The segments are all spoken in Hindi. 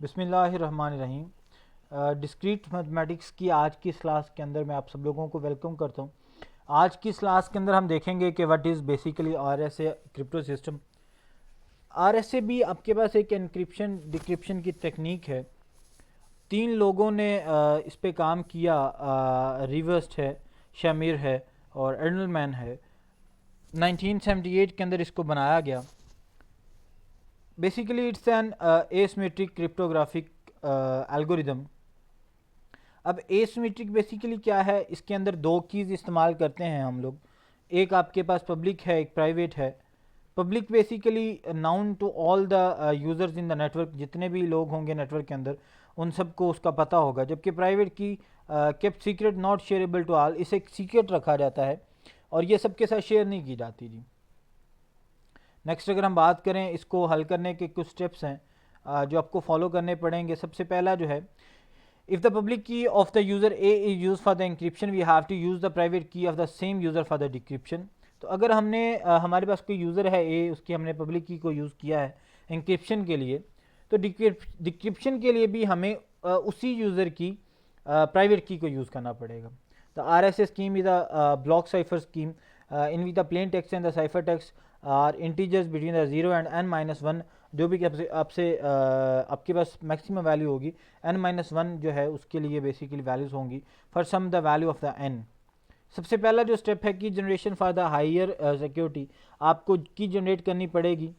बिस्मिल्लाहिर्रहमानिर्रहीम। डिस्क्रीट मैथमेटिक्स की आज की इस क्लास के अंदर मैं आप सब लोगों को वेलकम करता हूँ। आज की इस क्लास के अंदर हम देखेंगे कि what is basically RSA crypto system. RSA भी आपके पास एक एनक्रिप्शन डिक्रिप्शन की टेक्निक है। तीन लोगों ने इस पे काम किया, रिवर्स्ट है, शमीर है और एडलमैन है। 1978 के अंदर इसको बनाया गया। Basically it's an asymmetric cryptographic algorithm. अब एसिमेट्रिक बेसिकली क्या है, इसके अंदर दो कीज़ इस्तेमाल करते हैं हम लोग। एक आपके पास पब्लिक है, एक प्राइवेट है। Public basically known to all the users in the network, जितने भी लोग होंगे नेटवर्क के अंदर उन सबको उसका पता होगा। जबकि private key kept secret not shareable to all, इसे एक सीक्रेट रखा जाता है और ये सबके साथ शेयर नहीं की जाती जी। नेक्स्ट अगर हम बात करें, इसको हल करने के कुछ स्टेप्स हैं जो आपको फॉलो करने पड़ेंगे। सबसे पहला जो है, if the public key of the user A is use for the encryption, we have to use the private key of the same user for the decryption. तो अगर हमने हमारे पास कोई यूज़र है ए, उसकी हमने पब्लिक की को यूज़ किया है इंक्रिप्शन के लिए, तो डिक्रिप्शन के लिए भी हमें उसी यूज़र की प्राइवेट की को यूज़ करना पड़ेगा। The R S S scheme is a block cipher scheme in which the plain text and the cipher text are integers between the 0 and n-1। जो भी आपसे आपके पास मैक्सिमम वैल्यू होगी n-1 जो है उसके लिए बेसिकली वैल्यूज़ होंगी for some the value of the n। सबसे पहला जो स्टेप है key generation for the higher security, आपको की जनरेट करनी पड़ेगी।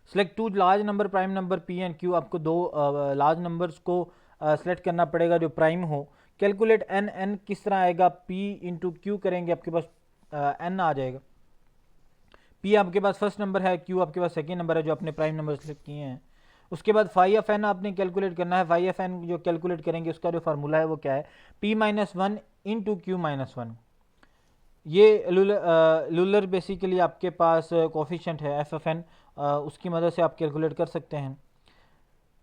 Select two large number prime number P and Q, आपको दो लार्ज नंबर्स को सेलेक्ट करना पड़ेगा जो प्राइम हो। कैलकुलेट एन, एन किस तरह आएगा, पी इंटू क्यू करेंगे आपके पास एन आ जाएगा। पी आपके पास फर्स्ट नंबर है, क्यू आपके पास सेकेंड नंबर है जो आपने प्राइम नंबर सेलेक्ट किए हैं। उसके बाद फाई ऑफ एन आपने कैलकुलेट करना है। फाई ऑफ एन जो कैलकुलेट करेंगे उसका जो फार्मूला है वो क्या है, P minus one into Q minus one. ये लूलर बेसिकली आपके पास कोफिशेंट है एफ एफ एन, उसकी मदद से आप कैलकुलेट कर सकते हैं।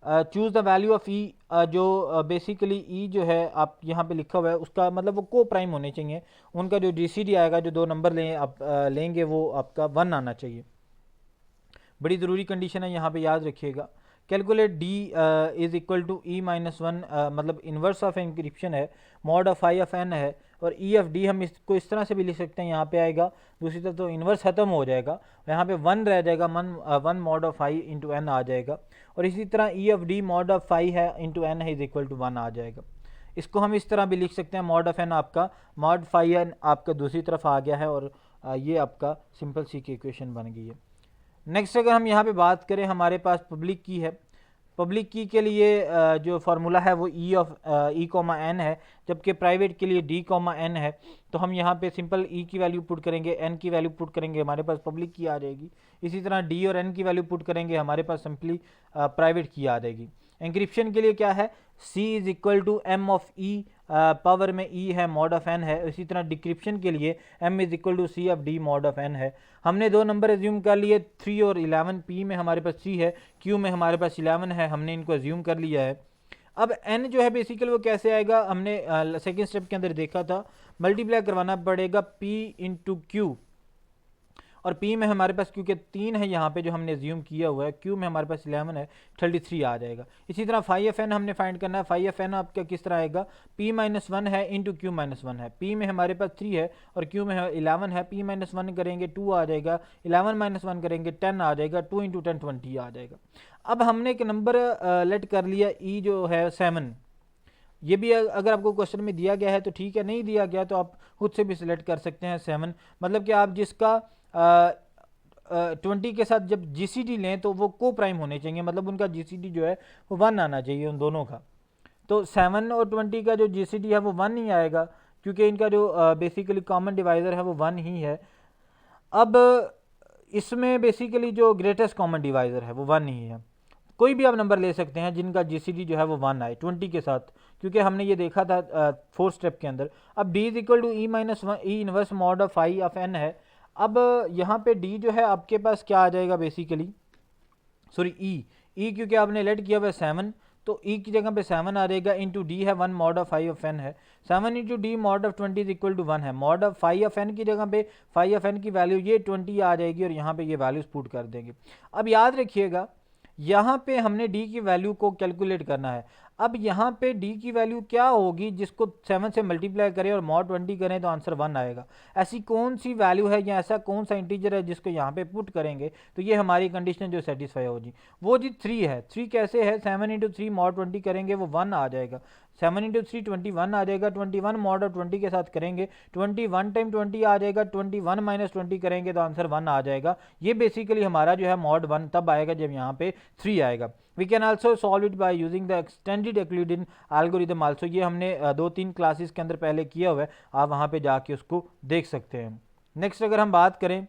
चूज़ द वैल्यू ऑफ ई, जो बेसिकली ई जो है आप यहाँ पे लिखा हुआ है उसका मतलब वो को प्राइम होने चाहिए। उनका जो जीसीडी आएगा, जो दो नंबर आप लेंगे वो आपका 1 आना चाहिए। बड़ी ज़रूरी कंडीशन है, यहाँ पे याद रखिएगा। Calculate D is equal to E minus one, मतलब इन्वर्स ऑफ इंक्रिप्शन है, mod of I of N है, और ई ऑफ डी हम इसको इस तरह से भी लिख सकते हैं, यहाँ पे आएगा दूसरी तरफ तो इन्वर्स ख़त्म हो जाएगा, यहाँ पे 1 रह जाएगा, one mod of I into N आ जाएगा। और इसी तरह E of D mod of I है इंटू एन है इज इक्वल टू 1 आ जाएगा। इसको हम इस तरह भी लिख सकते हैं, मॉड ऑफ एन आपका मॉड फाई एन आपका दूसरी तरफ आ गया है और ये आपका सिंपल सी की इक्वेशन बन गई है। नेक्स्ट अगर हम यहाँ पे बात करें, हमारे पास पब्लिक की है। पब्लिक की के लिए जो फार्मूला है वो E of E comma N है, जबकि प्राइवेट के लिए डी कॉमा एन है। तो हम यहाँ पे सिंपल ई की वैल्यू पुट करेंगे, एन की वैल्यू पुट करेंगे, हमारे पास पब्लिक की आ जाएगी। इसी तरह डी और एन की वैल्यू पुट करेंगे, हमारे पास सिंपली प्राइवेट की आ जाएगी। एंक्रिप्शन के लिए क्या है, C is equal to M of E, power में ई है, मॉड ऑफ एन है। इसी तरह डिक्रिप्शन के लिए M is equal to C of D mod of N है। हमने दो नंबर एज्यूम कर लिए, 3 और 11। पी में हमारे पास 3 है, क्यू में हमारे पास 11 है, हमने इनको एज्यूम कर लिया है। अब एन जो है बेसिकली वो कैसे आएगा, हमने सेकेंड स्टेप के अंदर देखा था, मल्टीप्लाई करवाना पड़ेगा पी इंटू क्यू। और P में हमारे पास क्योंकि 3 है यहाँ पे जो हमने ज्यूम किया हुआ है, Q में हमारे पास 11 है, 33 आ जाएगा। इसी तरह फाई एफ एन हमने फाइंड करना है। फाई एफ एन आपका किस तरह आएगा, P माइनस वन है इंटू क्यू माइनस वन है। P में हमारे पास 3 है और Q में 11 है। P माइनस वन करेंगे 2 आ जाएगा, 11 माइनस वन करेंगे 10 आ जाएगा, 2 इंटू 10 20 आ जाएगा। अब हमने एक नंबर लेट कर लिया, E जो है 7। ये भी अगर आपको क्वेश्चन में दिया गया है तो ठीक है, नहीं दिया गया तो आप खुद से भी सिलेक्ट कर सकते हैं 7। मतलब कि आप जिसका 20 के साथ जब जीसीडी लें तो वो को प्राइम होने चाहिए, मतलब उनका जीसीडी जो है वो 1 आना चाहिए उन दोनों का। तो 7 और 20 का जो जीसीडी है वो 1 ही आएगा, क्योंकि इनका जो बेसिकली कॉमन डिवाइज़र है वो 1 ही है। अब इसमें बेसिकली जो ग्रेटेस्ट कॉमन डिवाइज़र है वो 1 ही है। कोई भी आप नंबर ले सकते हैं जिनका जीसीडी जो है वो 1 आए 20 के साथ, क्योंकि हमने ये देखा था 4 स्टेप के अंदर। अब D is equal to E minus one, E inverse mod of I of N है। अब यहाँ पे डी जो है आपके पास क्या आ जाएगा बेसिकली, सॉरी ई क्योंकि आपने लेट किया हुआ है 7, तो ई की जगह पे 7 आ जाएगा, इंटू डी है 1 mod of phi of N है। 7 into D mod of 20 is equal to 1 है। Mod of phi of N की जगह पे फाई ऑफ एन की वैल्यू ये 20 आ जाएगी और यहाँ पे ये वैल्यूज पुट कर देंगे। अब याद रखिएगा यहाँ पे हमने डी की वैल्यू को कैलकुलेट करना है। अब यहाँ पे डी की वैल्यू क्या होगी, जिसको 7 से मल्टीप्लाई करें और मॉड 20 करें तो आंसर 1 आएगा। ऐसी कौन सी वैल्यू है या ऐसा कौन सा इंटीजर है जिसको यहाँ पे पुट करेंगे तो ये हमारी कंडीशन जो सेटिस्फाई होगी वो जी 3 है। 3 कैसे है, 7 इंटू 3 मॉड 20 करेंगे वो 1 आ जाएगा। 7 इंटू 3 21 आ जाएगा। 21 मॉड और 20 के साथ करेंगे 21 टाइम 20 आ जाएगा। 21 माइनस 20 करेंगे तो आंसर 1 आ जाएगा। ये बेसिकली हमारा जो है मॉड 1 तब आएगा जब यहाँ पे 3 आएगा। We can also solve it by using the extended Euclidean algorithm also. ये हमने 2-3 क्लासेस के अंदर पहले किया हुआ है, आप वहाँ पे जाके उसको देख सकते हैं। नेक्स्ट अगर हम बात करें,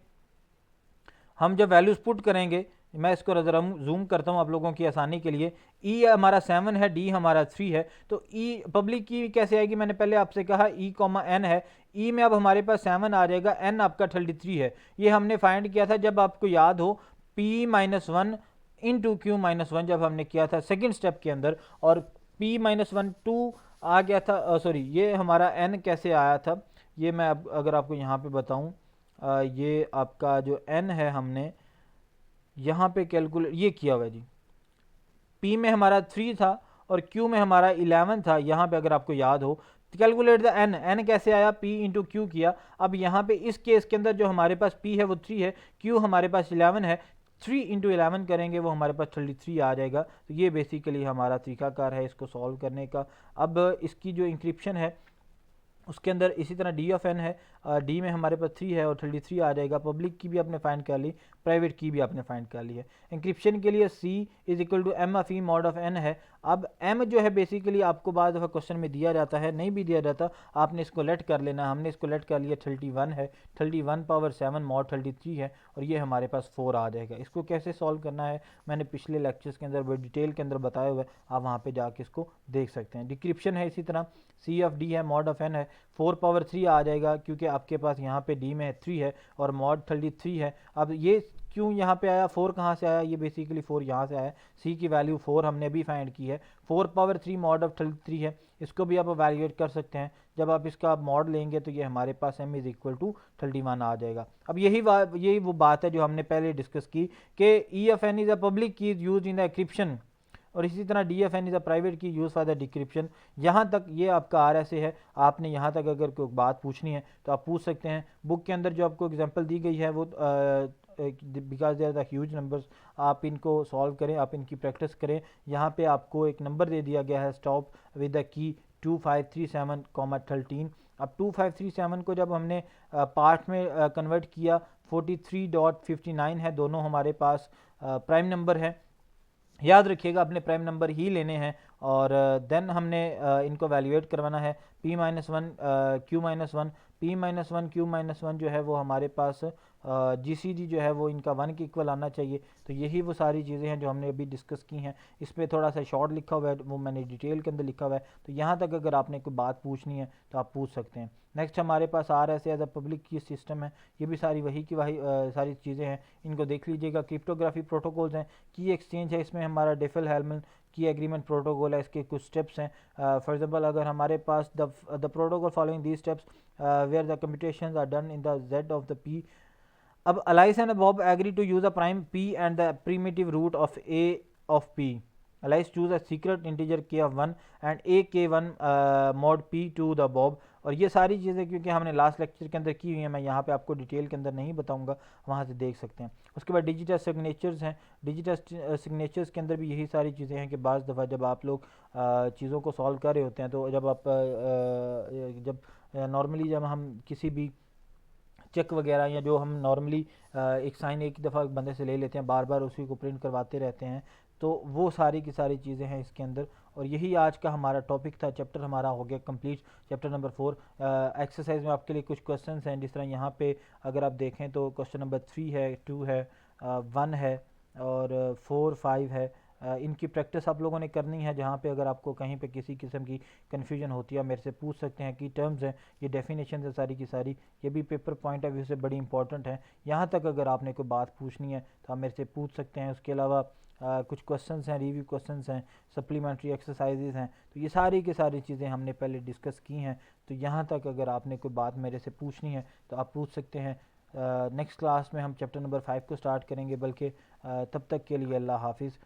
हम जब वैल्यूज पुट करेंगे, मैं इसको ज़रा जूम करता हूँ आप लोगों की आसानी के लिए। ई हमारा 7 है, डी हमारा 3 है, तो ई पब्लिक की कैसे आएगी, मैंने पहले आपसे कहा ई कॉमा एन है। ई में अब हमारे पास 7 आ जाएगा, एन आपका 33 है। ये हमने फाइंड किया था, जब आपको याद हो P minus one into Q minus one जब हमने किया था सेकेंड स्टेप के अंदर, और पी माइनस वन 2 आ गया था। सॉरी, ये हमारा एन कैसे आया था, ये मैं अगर आपको यहाँ पे बताऊँ, ये आपका जो एन है हमने यहाँ पे कैलकुलेट ये किया हुआ है जी। P में हमारा 3 था और Q में हमारा 11 था। यहाँ पे अगर आपको याद हो, कैलकुलेट द n, n कैसे आया, P इंटू क्यू किया। अब यहाँ पे इस केस के अंदर जो हमारे पास P है वो 3 है, Q हमारे पास 11 है। 3 इंटू 11 करेंगे वो हमारे पास 33 आ जाएगा। तो ये बेसिकली हमारा तरीकाकार है इसको सॉल्व करने का। अब इसकी जो इंक्रिप्शन है उसके अंदर इसी तरह डी ऑफ एन है, डी में हमारे पास 3 है और 33 आ जाएगा। पब्लिक की भी आपने फाइंड कर ली, प्राइवेट की भी आपने फाइंड कर ली है। इंक्रिप्शन के लिए C is equal to M of E mod of N है। अब एम जो है बेसिकली आपको बाद दफ़ा क्वेश्चन में दिया जाता है, नहीं भी दिया जाता, आपने इसको लेट कर लेना। हमने इसको लेट कर लिया, 31 है, 31 पावर 7 मॉड 33 है, और ये हमारे पास 4 आ जाएगा। इसको कैसे सॉल्व करना है मैंने पिछले लेक्चर्स के अंदर बड़ी डिटेल के अंदर बताया हुआ है, आप वहाँ पे जाके इसको देख सकते हैं। डिक्रिप्शन है इसी तरह, सी ऑफ डी है, मॉड ऑफ एन है, 4 पावर 3 आ जाएगा, क्योंकि आपके पास यहाँ पे डी में 3 है और मॉड 33 है। अब ये क्यों यहाँ पे आया, 4 कहाँ से आया, ये बेसिकली 4 यहाँ से आया। सी की वैल्यू 4 हमने अभी फाइंड की है। 4 पावर 3 मॉड ऑफ 33 है, इसको भी आप वैल्यूएट कर सकते हैं। जब आप इसका मॉड लेंगे तो ये हमारे पास m इज इक्वल टू 31 आ जाएगा। अब यही वो बात है जो हमने पहले डिस्कस की कि E F N is a public key use in the encryption, और इसी तरह D F N is a private key use for the decryption. यहाँ तक ये आपका आर एस ए है। आपने यहाँ तक अगर कोई बात पूछनी है तो आप पूछ सकते हैं। बुक के अंदर जो आपको एग्जांपल दी गई है वो because there the huge numbers, आप इनको सॉल्व करें, आप इनकी प्रैक्टिस करें। यहाँ पे आपको एक नंबर दे दिया गया है, स्टॉप विद द की 2537, 13। अब 2537 को जब हमने पार्ट में कन्वर्ट किया, 43.59 है, दोनों हमारे पास प्राइम नंबर है। याद रखिएगा अपने प्राइम नंबर ही लेने हैं, और देन हमने इनको वैल्यूएट करवाना है। p minus one Q minus one, P minus one Q minus one जो है वो हमारे पास GCD जो है वो इनका 1 के इक्वल आना चाहिए। तो यही वो सारी चीज़ें हैं जो हमने अभी डिस्कस की हैं। इस पर थोड़ा सा शॉर्ट लिखा हुआ है, वो मैंने डिटेल के अंदर लिखा हुआ है। तो यहाँ तक अगर आपने कोई बात पूछनी है तो आप पूछ सकते हैं। नेक्स्ट हमारे पास RSA एज अ पब्लिक की सिस्टम है, ये भी सारी वही की वही सारी चीज़ें हैं, इनको देख लीजिएगा। क्रिप्टोग्राफी प्रोटोकॉल्स हैं, की एक्सचेंज है, इसमें हमारा डेफल हेलमन की एग्रीमेंट प्रोटोकॉल है, इसके कुछ स्टेप्स हैं। फॉर एग्जांपल अगर हमारे पास the protocol following these steps where the computations are done in the Z of the P. अब Alice and Bob agree to use a prime p and the primitive root of a of p. Alice choose a secret integer k of 1 and a k1 mod p to the Bob। और ये सारी चीज़ें क्योंकि हमने लास्ट लेक्चर के अंदर की हुई हैं, मैं यहाँ पे आपको डिटेल के अंदर नहीं बताऊँगा, वहाँ से देख सकते हैं। उसके बाद डिजिटल सिग्नेचर्स हैं। डिजिटल सिग्नेचर्स के अंदर भी यही सारी चीज़ें हैं कि बाज़ दफ़ा जब आप लोग चीज़ों को सॉल्व कर रहे होते हैं, तो जब आप जब नॉर्मली जब हम किसी भी चेक वगैरह या जो हम नॉर्मली एक साइन एक दफ़ा बंदे से ले लेते हैं, बार बार उसी को प्रिंट करवाते रहते हैं, तो वो सारी की सारी चीज़ें हैं इसके अंदर। और यही आज का हमारा टॉपिक था। चैप्टर हमारा हो गया कंप्लीट, चैप्टर नंबर 4। एक्सरसाइज में आपके लिए कुछ क्वेश्चंस हैं, जिस तरह यहाँ पे अगर आप देखें तो क्वेश्चन नंबर 3 है, 2 है, 1 है और 4, 5 है। इनकी प्रैक्टिस आप लोगों ने करनी है। जहाँ पे अगर आपको कहीं पे किसी किस्म की कन्फ्यूजन होती है, मेरे से पूछ सकते हैं। कि टर्म्स हैं, ये डेफिनेशन है सारी की सारी, ये भी पेपर पॉइंट ऑफ व्यू से बड़ी इंपॉर्टेंट है। यहाँ तक अगर आपने कोई बात पूछनी है तो आप मेरे से पूछ सकते हैं। उसके अलावा कुछ क्वेश्चंस हैं, रिव्यू क्वेश्चंस हैं, सप्लीमेंट्री एक्सरसाइजेज हैं, तो ये सारी की सारी चीज़ें हमने पहले डिस्कस की हैं। तो यहाँ तक अगर आपने कोई बात मेरे से पूछनी है तो आप पूछ सकते हैं। नेक्स्ट क्लास में हम चैप्टर नंबर 5 को स्टार्ट करेंगे, बल्कि तब तक के लिए अल्लाह हाफिज़।